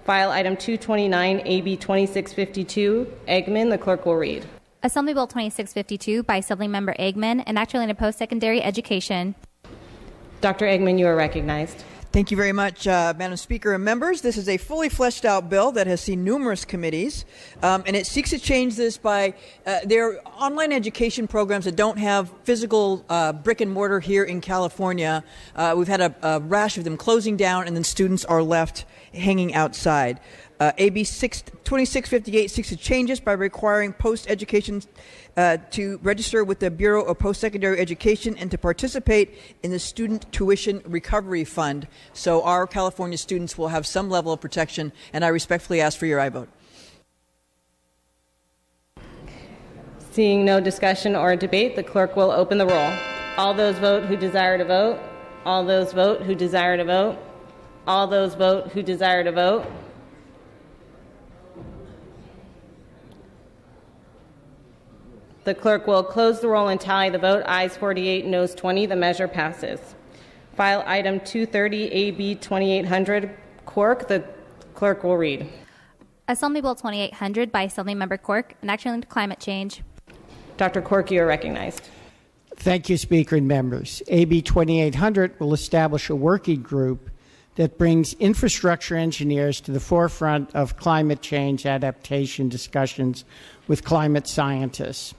File item 229, AB 2652, Eggman. The clerk will read. Assembly Bill 2652 by Assemblymember Eggman, enacted into post-secondary education. Dr. Eggman, you are recognized. Thank you very much, Madam Speaker and members. This is a fully fleshed out bill that has seen numerous committees, and it seeks to change this by there are online education programs that don't have physical brick and mortar here in California. We've had a rash of them closing down, and then students are left hanging outside. AB 2658 seeks to change this by requiring post-education to register with the Bureau of Post-Secondary Education and to participate in the Student Tuition Recovery Fund. So our California students will have some level of protection, and I respectfully ask for your aye vote. Seeing no discussion or debate, the clerk will open the roll. All those vote who desire to vote. All those vote who desire to vote. All those vote who desire to vote. The clerk will close the roll and tally the vote. Ayes 48, noes 20. The measure passes. File item 230, AB 2800, Quirk. The clerk will read. Assembly Bill 2800 by Assemblymember Quirk, enacted into climate change. Dr. Quirk, you are recognized. Thank you, Speaker and members. AB 2800 will establish a working group that brings infrastructure engineers to the forefront of climate change adaptation discussions with climate scientists.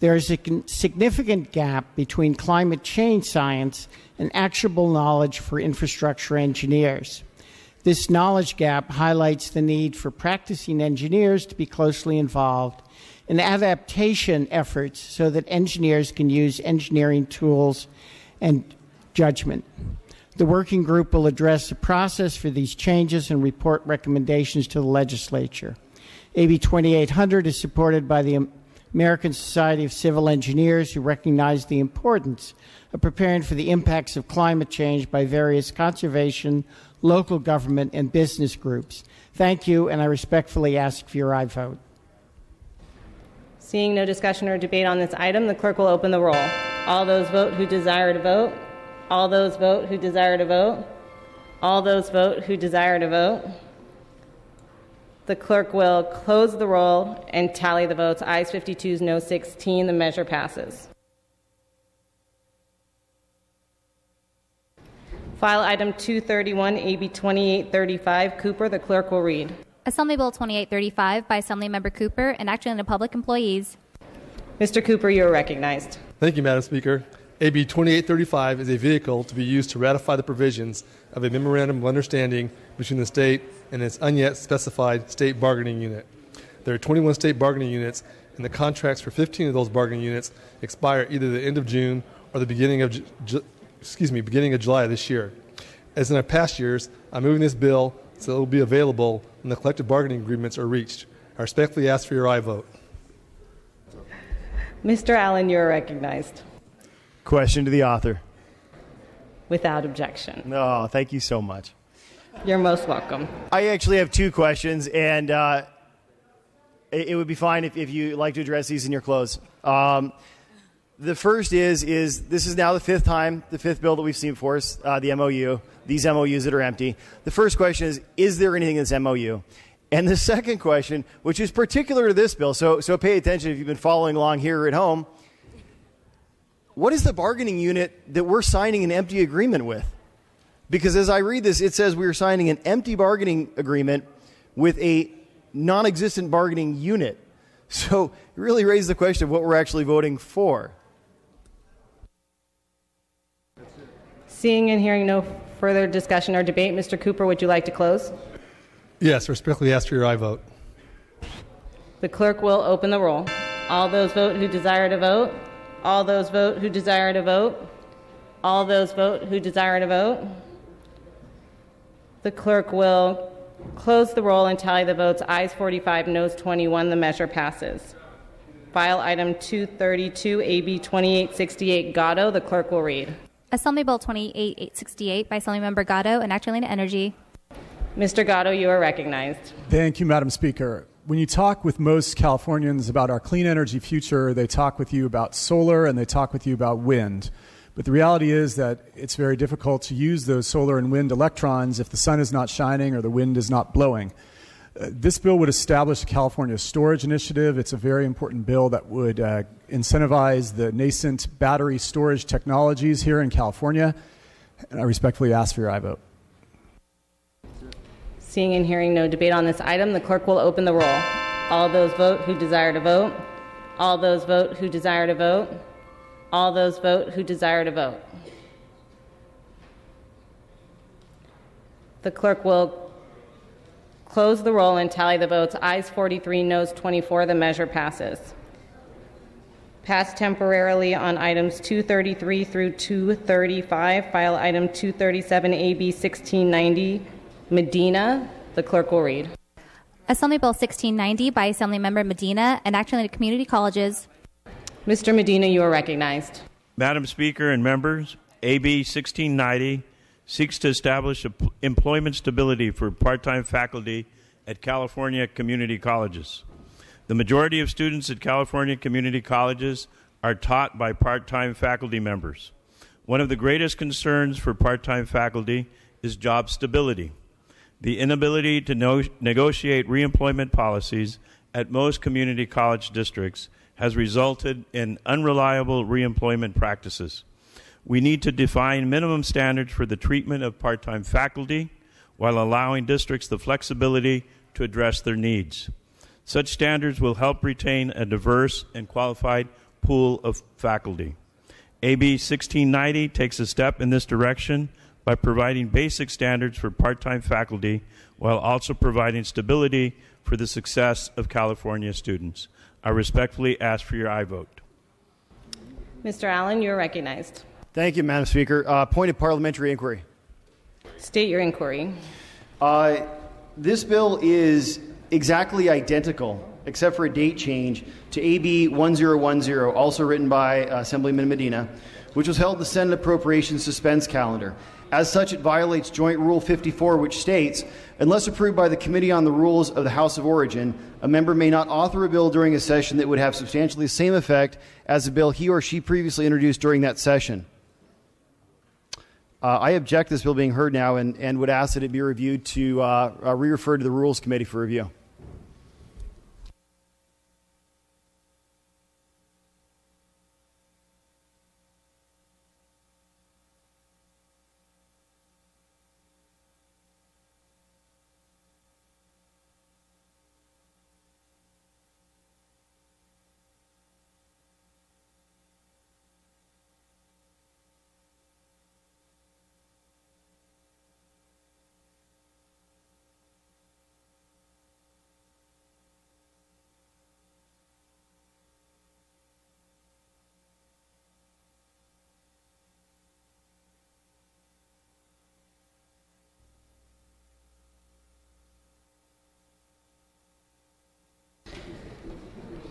There is a significant gap between climate change science and actionable knowledge for infrastructure engineers. This knowledge gap highlights the need for practicing engineers to be closely involved in adaptation efforts so that engineers can use engineering tools and judgment. The working group will address the process for these changes and report recommendations to the legislature. AB 2800 is supported by the American Society of Civil Engineers, who recognize the importance of preparing for the impacts of climate change by various conservation, local government, and business groups. Thank you, and I respectfully ask for your aye vote. Seeing no discussion or debate on this item, the clerk will open the roll. All those vote who desire to vote. All those vote who desire to vote. All those vote who desire to vote. The clerk will close the roll and tally the votes. Ayes 52, no 16. The measure passes. File item 231, AB 2835, Cooper. The clerk will read. Assembly Bill 2835 by Assemblymember Cooper, enacted into public employees. Mr. Cooper, you are recognized. Thank you, Madam Speaker. AB 2835 is a vehicle to be used to ratify the provisions of a memorandum of understanding between the state and its unyet specified state bargaining unit. There are 21 state bargaining units, and the contracts for 15 of those bargaining units expire either the end of June or the beginning of beginning of July this year. As in our past years, I'm moving this bill so it will be available when the collective bargaining agreements are reached. I respectfully ask for your aye vote. Mr. Allen, you are recognized. Question to the author. Without objection. No, thank you so much. You're most welcome. I actually have two questions, and it would be fine if you like to address these in your close. The first is this is now the fifth bill that we've seen before us, the MOU, these MOUs that are empty. The first question is there anything in this MOU? And the second question, which is particular to this bill, so pay attention if you've been following along here at home, what is the bargaining unit that we're signing an empty agreement with? Because as I read this, it says we are signing an empty bargaining agreement with a non-existent bargaining unit. So it really raises the question of what we're actually voting for. Seeing and hearing no further discussion or debate, Mr. Cooper, would you like to close? Yes, respectfully ask for your aye vote. The clerk will open the roll. All those vote who desire to vote. All those vote who desire to vote. All those vote who desire to vote. The clerk will close the roll and tally the votes. Ayes 45, noes 21. The measure passes. File item 232, AB 2868, Gatto. The clerk will read. Assembly Bill 2868 by Assemblymember Gatto, enacted into energy. Mr. Gatto, you are recognized. Thank you, Madam Speaker. When you talk with most Californians about our clean energy future, they talk with you about solar and they talk with you about wind. But the reality is that it's very difficult to use those solar and wind electrons if the sun is not shining or the wind is not blowing. This bill would establish a California storage initiative. It's a very important bill that would incentivize the nascent battery storage technologies here in California. And I respectfully ask for your aye vote. Seeing and hearing no debate on this item, the clerk will open the roll. All those vote who desire to vote. All those vote who desire to vote. All those vote who desire to vote. The clerk will close the roll and tally the votes. Ayes 43, noes 24. The measure passes. Pass temporarily on items 233 through 235. File item 237, AB 1690, Medina. The clerk will read. Assembly Bill 1690 by Assemblymember Medina, enacting the community colleges. Mr. Medina, you are recognized. Madam Speaker and members, AB 1690 seeks to establish employment stability for part-time faculty at California community colleges. The majority of students at California community colleges are taught by part-time faculty members. One of the greatest concerns for part-time faculty is job stability. The inability to negotiate reemployment policies at most community college districts has resulted in unreliable reemployment practices. We need to define minimum standards for the treatment of part-time faculty while allowing districts the flexibility to address their needs. Such standards will help retain a diverse and qualified pool of faculty. AB 1690 takes a step in this direction by providing basic standards for part-time faculty while also providing stability for the success of California students. I respectfully ask for your aye vote. Mr. Allen, you are recognized. Thank you, Madam Speaker. Point of parliamentary inquiry. State your inquiry. This bill is exactly identical, except for a date change, to AB 1010, also written by Assemblyman Medina, which was held in the Senate Appropriations Suspense Calendar. As such, it violates Joint Rule 54, which states, unless approved by the Committee on the Rules of the House of Origin, a member may not author a bill during a session that would have substantially the same effect as a bill he or she previously introduced during that session. I object to this bill being heard now and would ask that it be reviewed to re-refer to the Rules Committee for review.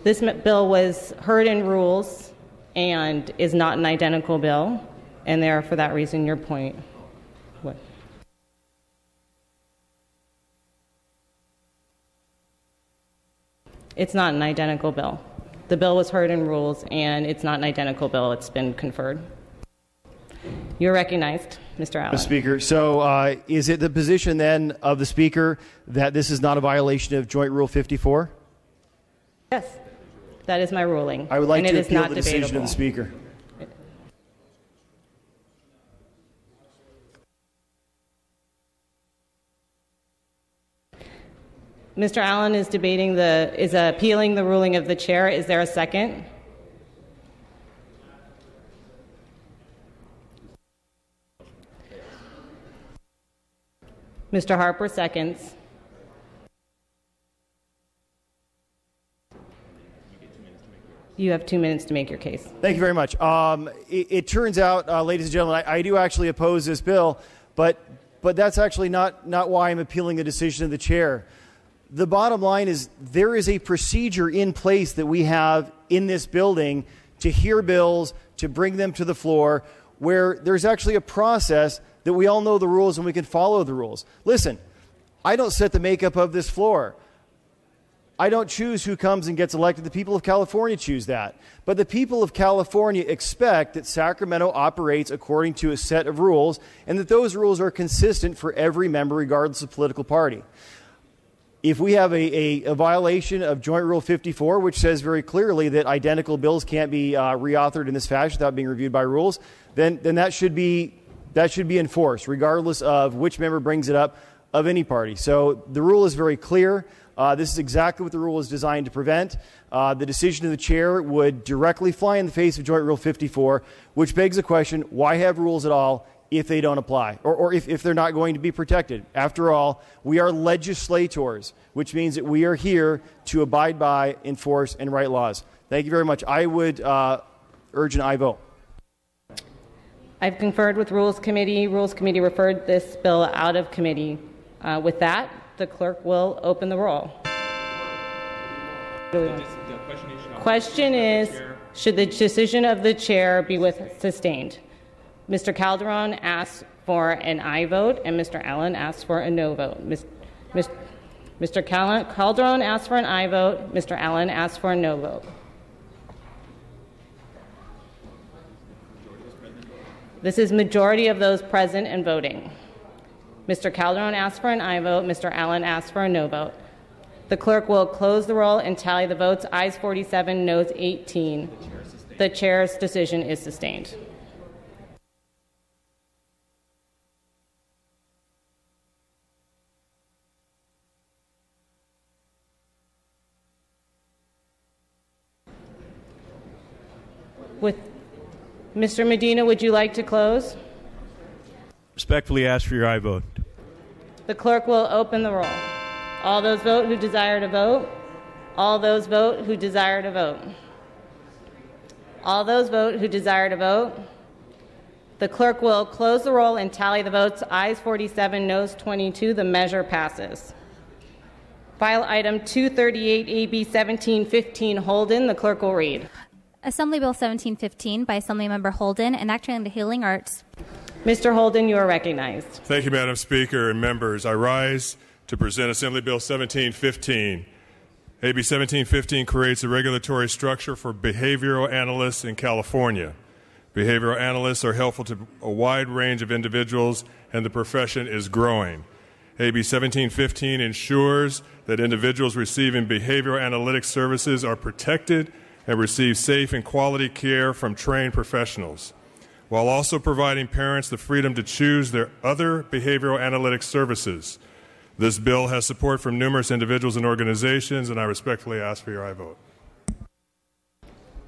This bill was heard in rules and is not an identical bill, and there, for that reason, your point. What? It's not an identical bill. The bill was heard in rules, and it's not an identical bill. It's been conferred. You're recognized, Mr. Allen. Mr. Speaker, so is it the position then of the Speaker that this is not a violation of Joint Rule 54? Yes, that is my ruling. I would like and to it is appeal not the decision debatable. of the Speaker. Mr. Allen is appealing the ruling of the chair. Is there a second? Mr. Harper seconds. You have 2 minutes to make your case. Thank you very much. It turns out, ladies and gentlemen, I do actually oppose this bill, but that's actually not why I'm appealing the decision of the chair. The bottom line is there is a procedure in place that we have in this building to hear bills, to bring them to the floor, where there's actually a process that we all know the rules and we can follow the rules. Listen, I don't set the makeup of this floor. I don't choose who comes and gets elected. The people of California choose that. But the people of California expect that Sacramento operates according to a set of rules and that those rules are consistent for every member regardless of political party. If we have a violation of Joint Rule 54, which says very clearly that identical bills can't be reauthored in this fashion without being reviewed by rules, then that should be enforced regardless of which member brings it up of any party. So the rule is very clear. This is exactly what the rule is designed to prevent. The decision of the chair would directly fly in the face of Joint Rule 54, which begs the question, why have rules at all if they don't apply, or if they're not going to be protected? After all, we are legislators, which means that we are here to abide by, enforce, and write laws. Thank you very much. I would urge an aye vote. I've conferred with Rules Committee. Rules Committee referred this bill out of committee. With that, the clerk will open the roll. Question is, should the decision of the chair be sustained? Mr. Calderon asks for an aye vote, and Mr. Allen asks for a no vote. Mr. Calderon asks for an aye vote. Mr. Allen asks for a no vote. This is majority of those present and voting. Mr. Calderon asks for an aye vote. Mr. Allen asks for a no vote. The clerk will close the roll and tally the votes. Ayes 47, noes 18. The chair's decision is sustained. With Mr. Medina, would you like to close? Respectfully ask for your aye vote. The clerk will open the roll. All those vote who desire to vote. All those vote who desire to vote. All those vote who desire to vote. The clerk will close the roll and tally the votes. Ayes 47, noes 22. The measure passes. File item 238, AB 1715, Holden. The clerk will read. Assembly Bill 1715 by Assemblymember Holden, enacting the Healing Arts. Mr. Holden, you are recognized. Thank you, Madam Speaker and members. I rise to present Assembly Bill 1715. AB 1715 creates a regulatory structure for behavioral analysts in California. Behavioral analysts are helpful to a wide range of individuals, and the profession is growing. AB 1715 ensures that individuals receiving behavioral analytics services are protected and receive safe and quality care from trained professionals, while also providing parents the freedom to choose their other behavioral analytics services. This bill has support from numerous individuals and organizations, and I respectfully ask for your aye vote.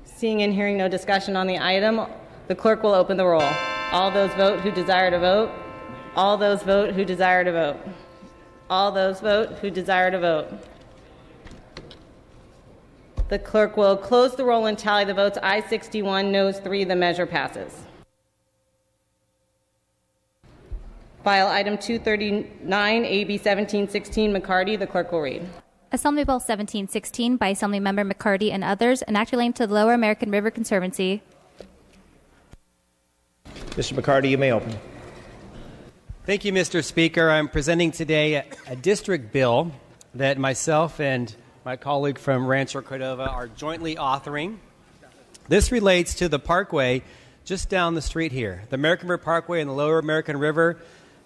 Seeing and hearing no discussion on the item, the clerk will open the roll. All those vote who desire to vote. All those vote who desire to vote. All those vote who desire to vote. The clerk will close the roll and tally the votes. Ayes 61, noes 3. The measure passes. File item 239, AB 1716, McCarty. The clerk will read. Assembly Bill 1716 by Assemblymember McCarty and others, enacting to the Lower American River Conservancy. Mr. McCarty, you may open. Thank you, Mr. Speaker. I'm presenting today a district bill that myself and my colleague from Rancho Cordova are jointly authoring. This relates to the parkway just down the street here, the American River Parkway and the Lower American River,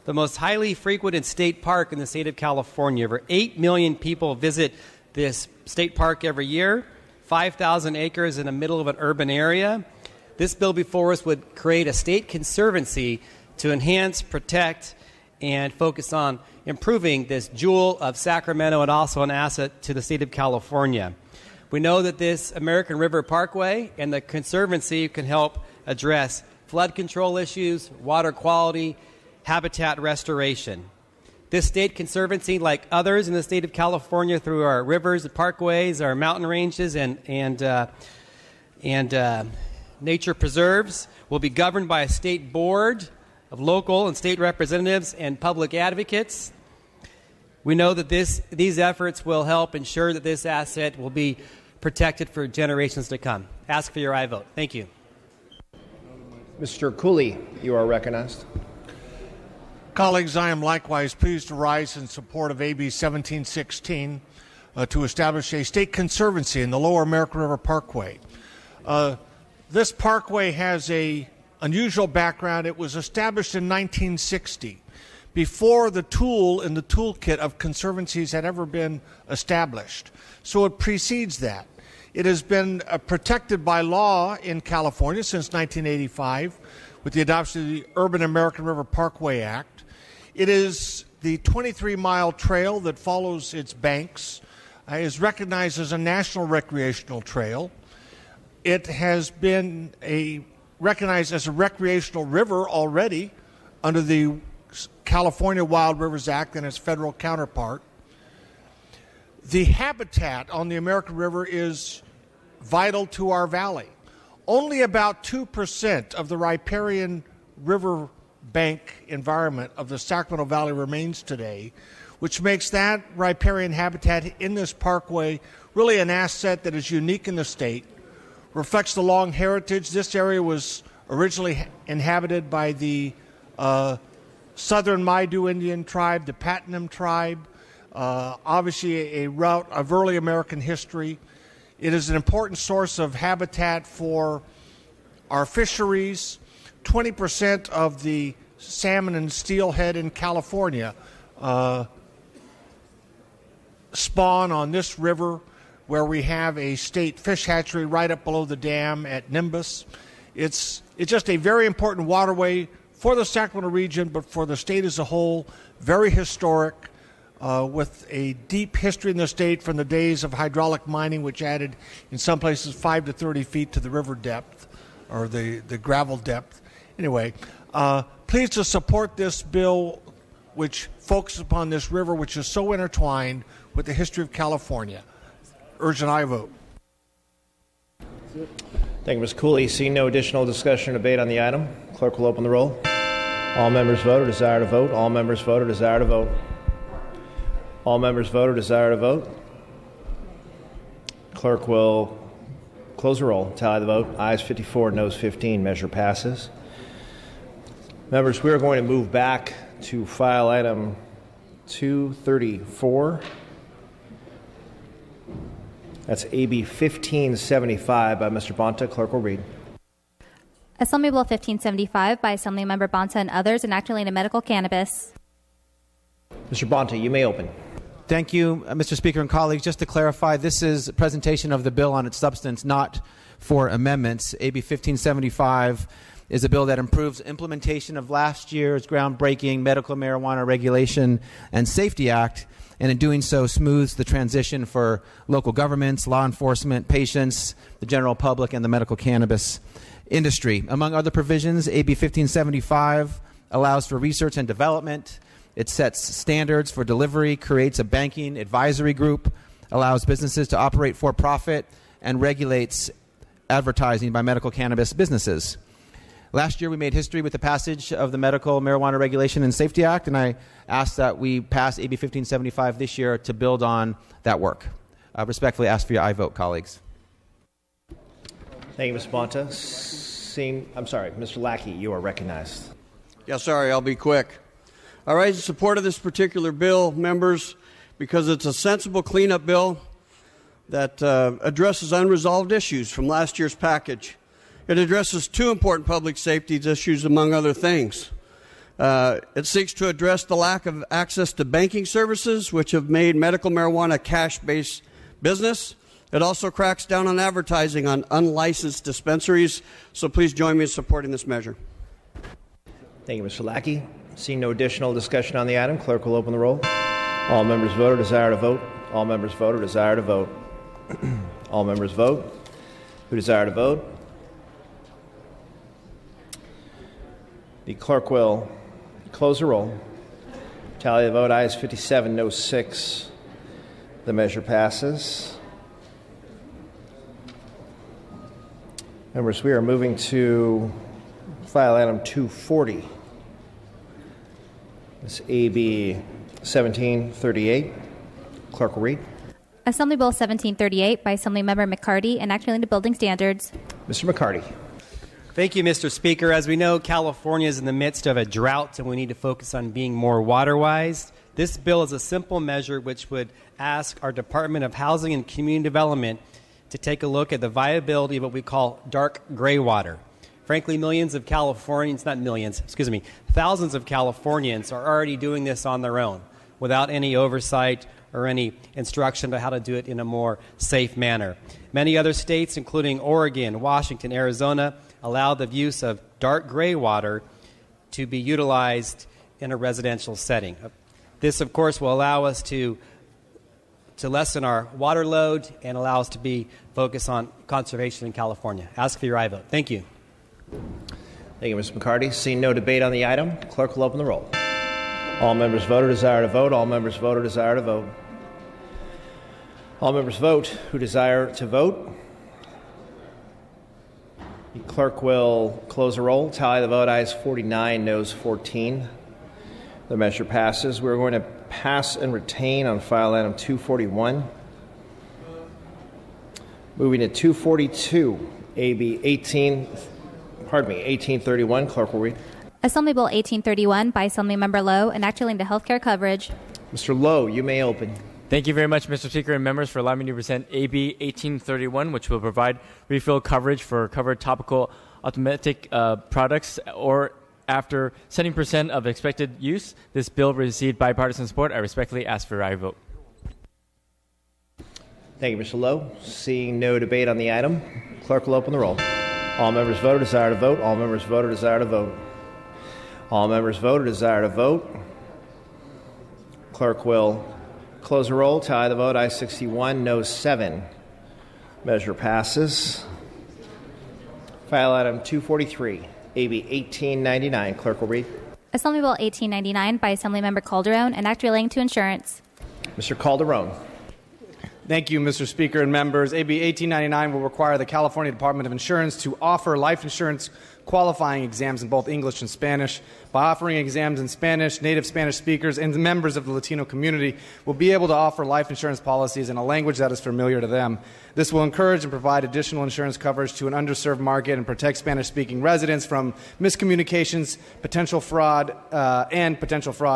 the most highly frequented state park in the state of California. Over 8 million people visit this state park every year, 5,000 acres in the middle of an urban area. This bill before us would create a state conservancy to enhance, protect, and focus on improving this jewel of Sacramento and also an asset to the state of California. We know that this American River Parkway and the Conservancy can help address flood control issues, water quality, habitat restoration. This state conservancy, like others in the state of California through our rivers, and parkways, our mountain ranges, and nature preserves, will be governed by a state board of local and state representatives and public advocates. We know that these efforts will help ensure that this asset will be protected for generations to come. Ask for your aye vote. Thank you. Mr. Cooley, you are recognized. Colleagues, I am likewise pleased to rise in support of AB 1716. to establish a state conservancy in the Lower American River Parkway. This parkway has an unusual background. It was established in 1960, before the tool in the toolkit of conservancies had ever been established. So it precedes that. It has been protected by law in California since 1985 with the adoption of the Urban American River Parkway Act. It is the 23-mile trail that follows its banks, is recognized as a national recreational trail. It has been recognized as a recreational river already under the California Wild Rivers Act and its federal counterpart. The habitat on the American River is vital to our valley. Only about 2% of the riparian river bank environment of the Sacramento Valley remains today, which makes that riparian habitat in this parkway really an asset that is unique in the state, reflects the long heritage. This area was originally inhabited by the Southern Maidu Indian tribe, the Pattnam tribe, obviously a route of early American history. It is an important source of habitat for our fisheries. 20% of the salmon and steelhead in California spawn on this river, where we have a state fish hatchery right up below the dam at Nimbus. It's just a very important waterway for the Sacramento region, but for the state as a whole, very historic, with a deep history in the state from the days of hydraulic mining, which added, in some places, 5 to 30 feet to the river depth, or the gravel depth. Anyway, please to support this bill, which focuses upon this river, which is so intertwined with the history of California. Urge an aye vote. Thank you, Ms. Cooley. Seeing no additional discussion or debate on the item, clerk will open the roll. All members vote or desire to vote. All members vote or desire to vote. All members vote or desire to vote. Clerk will close the roll. Tally the vote. Ayes 54, noes 15. Measure passes. Members, we are going to move back to file item 234. That's AB 1575 by Mr. Bonta. Clerk will read. Assembly Bill 1575 by Assemblymember Bonta and others, enacting related to medical cannabis. Mr. Bonta, you may open. Thank you, Mr. Speaker and colleagues. Just to clarify, this is a presentation of the bill on its substance, not for amendments. AB 1575 is a bill that improves implementation of last year's groundbreaking Medical Marijuana Regulation and Safety Act, and in doing so smooths the transition for local governments, law enforcement, patients, the general public, and the medical cannabis industry. Among other provisions, AB 1575 allows for research and development. It sets standards for delivery, creates a banking advisory group, allows businesses to operate for profit, and regulates advertising by medical cannabis businesses. Last year, we made history with the passage of the Medical Marijuana Regulation and Safety Act, and I ask that we pass AB 1575 this year to build on that work. I respectfully ask for your aye vote, colleagues. Thank you, Mr. Bonta. I'm sorry, Mr. Lackey, you are recognized. Yeah, sorry, I'll be quick. I rise in support of this particular bill, members, because it's a sensible cleanup bill that addresses unresolved issues from last year's package. It addresses two important public safety issues, among other things. It seeks to address the lack of access to banking services, which have made medical marijuana a cash-based business. It also cracks down on advertising on unlicensed dispensaries. So please join me in supporting this measure. Thank you, Mr. Lackey. Seeing no additional discussion on the item, clerk will open the roll. All members vote or desire to vote. All members vote or desire to vote. All members vote who desire to vote. The clerk will close the roll. Tally the vote. Ayes 57, no 6. The measure passes. Members, we are moving to file item 240. This AB 1738. Clerk will read. Assembly Bill 1738 by Assemblymember McCarty, enacting related to building standards. Mr. McCarty. Thank you, Mr. Speaker. As we know, California is in the midst of a drought, and we need to focus on being more water-wise. This This bill is a simple measure which would ask our Department of Housing and Community Development to take a look at the viability of what we call dark gray water. Frankly, thousands of Californians are already doing this on their own without any oversight or any instruction on how to do it in a more safe manner. Many other states, including Oregon, Washington, Arizona, allow the use of dark gray water to be utilized in a residential setting. This, of course, will allow us to lessen our water load and allow us to be focused on conservation in California. Ask for your aye vote. Thank you. Thank you, Mr. McCarty. Seeing no debate on the item, clerk will open the roll. All members vote or desire to vote. All members vote or desire to vote. All members vote who desire to vote. The clerk will close the roll. Tally the vote. Ayes 49, noes 14. The measure passes. We're going to pass and retain on file item 241. Moving to 242, AB 1831. Clerk will read. Assembly Bill 1831 by Assemblymember Lowe, enacting the healthcare coverage. Mr. Lowe, you may open. Thank you very much, Mr. Speaker and members, for allowing me to present AB 1831, which will provide refill coverage for covered topical ophthalmic products or after 70% of expected use. This bill received bipartisan support. I respectfully ask for your aye vote. Thank you, Mr. Lowe. Seeing no debate on the item, clerk will open the roll. All members vote or desire to vote. All members vote or desire to vote. All members vote or desire to vote. Clerk will close the roll. Tally the vote. Ayes 61, noes 7. Measure passes. File item 243, AB 1899. Clerk will read. Assembly Bill 1899 by Assemblymember Calderon, an act relating to insurance. Mr. Calderon. Thank you, Mr. Speaker and members. AB 1899 will require the California Department of Insurance to offer life insurance qualifying exams in both English and Spanish. By offering exams in Spanish, native Spanish speakers and members of the Latino community will be able to offer life insurance policies in a language that is familiar to them. This will encourage and provide additional insurance coverage to an underserved market and protect Spanish-speaking residents from miscommunications, potential fraud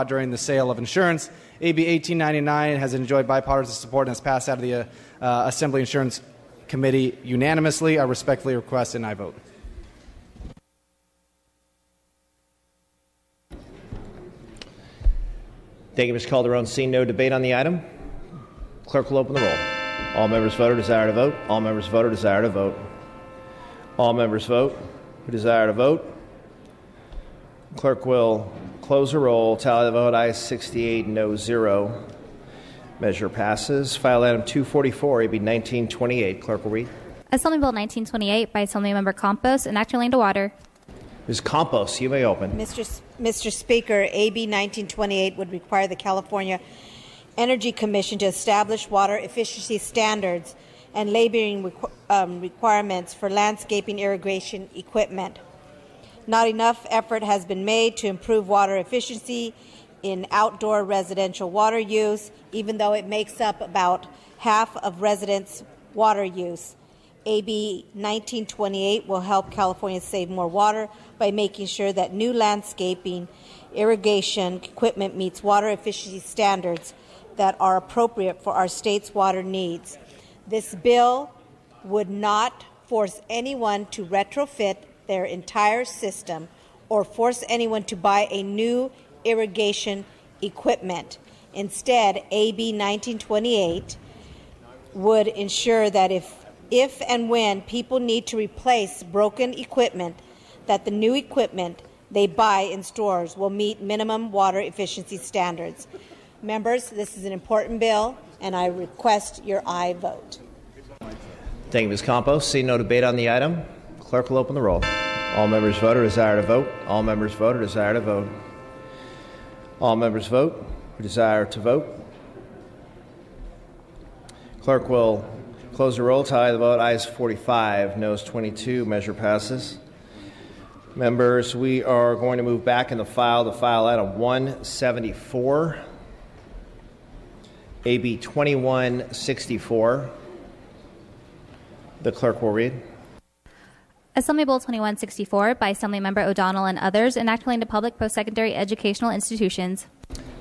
during the sale of insurance. AB 1899 has enjoyed bipartisan support and has passed out of the Assembly Insurance Committee unanimously. I respectfully request an aye vote. Thank you, Mr. Calderon. Seeing no debate on the item, clerk will open the roll. All members vote or desire to vote. All members vote or desire to vote. All members vote who desire to vote. Clerk will close the roll. Tally the vote. Ayes 68, no 0. Measure passes. File item 244, AB 1928. Clerk will read. Assembly Bill 1928 by Assemblymember Campos, an act relating to water. Ms. Campos, you may open. Mr. Speaker, AB 1928 would require the California Energy Commission to establish water efficiency standards and labeling requirements for landscaping irrigation equipment. Not enough effort has been made to improve water efficiency in outdoor residential water use, even though it makes up about half of residents' water use. AB 1928 will help California save more water by making sure that new landscaping irrigation equipment meets water efficiency standards that are appropriate for our state's water needs. This bill would not force anyone to retrofit their entire system or force anyone to buy a new irrigation equipment. Instead, AB 1928 would ensure that if and when people need to replace broken equipment, that the new equipment they buy in stores will meet minimum water efficiency standards. Members, this is an important bill, and I request your aye vote. Thank you, Ms. Campos. Seeing no debate on the item, clerk will open the roll. All members vote or desire to vote. All members vote or desire to vote. All members vote who desire to vote. Clerk will close the roll. Tally the vote. Ayes 45, noes 22. Measure passes. Members, we are going to move back in the file item 174, AB 2164. The clerk will read. Assembly Bill 2164 by Assemblymember O'Donnell and others, enacting to public post-secondary educational institutions.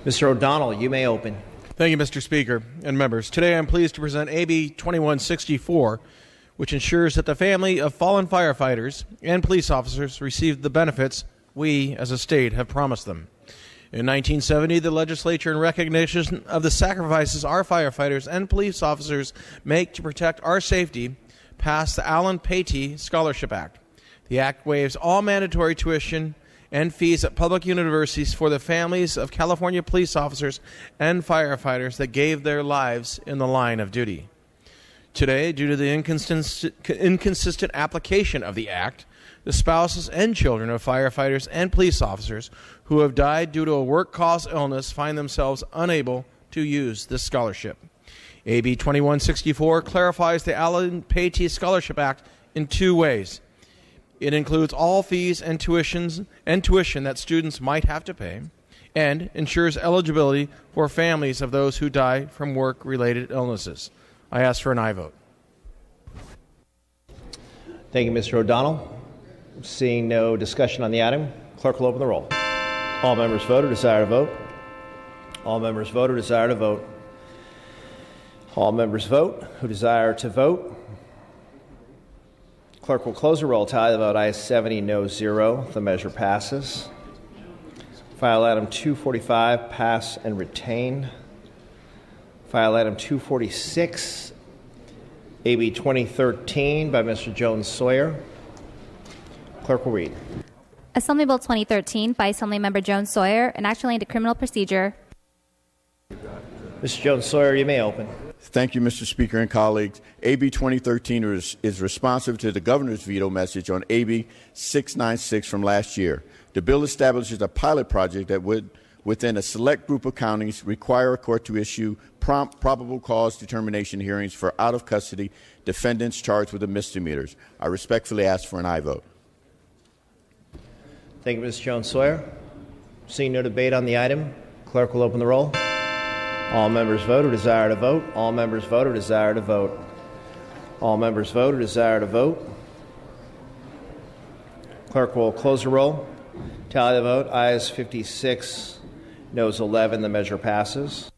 Mr. O'Donnell, you may open. Thank you, Mr. Speaker and members. Today I'm pleased to present AB 2164, which ensures that the family of fallen firefighters and police officers receive the benefits we, as a state, have promised them. In 1970, the legislature, in recognition of the sacrifices our firefighters and police officers make to protect our safety, passed the Alan Paty Scholarship Act. The act waives all mandatory tuition and fees at public universities for the families of California police officers and firefighters that gave their lives in the line of duty. Today, due to the inconsistent application of the act, the spouses and children of firefighters and police officers who have died due to a work-caused illness find themselves unable to use this scholarship. AB 2164 clarifies the Alan Paty Scholarship Act in two ways. It includes all fees and tuition that students might have to pay, and ensures eligibility for families of those who die from work-related illnesses. I ask for an aye vote. Thank you, Mr. O'Donnell. Seeing no discussion on the item, clerk will open the roll. All members vote or desire to vote. All members vote or desire to vote. All members vote who desire to vote. Clerk will close the roll. Tally the vote. Ayes 70, no 0. The measure passes. File item 245, pass and retain. File item 246, AB 2013 by Mr. Jones Sawyer. Clerk will read. Assembly Bill 2013 by Assemblymember Jones Sawyer, an act relating to criminal procedure. Mr. Jones Sawyer, you may open. Thank you, Mr. Speaker and colleagues. AB 2013 is responsive to the governor's veto message on AB 696 from last year. The bill establishes a pilot project that would, within a select group of counties, require a court to issue prompt probable cause determination hearings for out-of-custody defendants charged with the misdemeanors. I respectfully ask for an aye vote. Thank you, Mr. Jones Sawyer. Seeing no debate on the item, clerk will open the roll. All members vote or desire to vote. All members vote or desire to vote. All members vote or desire to vote. Clerk will close the roll. Tally the vote. Ayes 56, noes 11. The measure passes.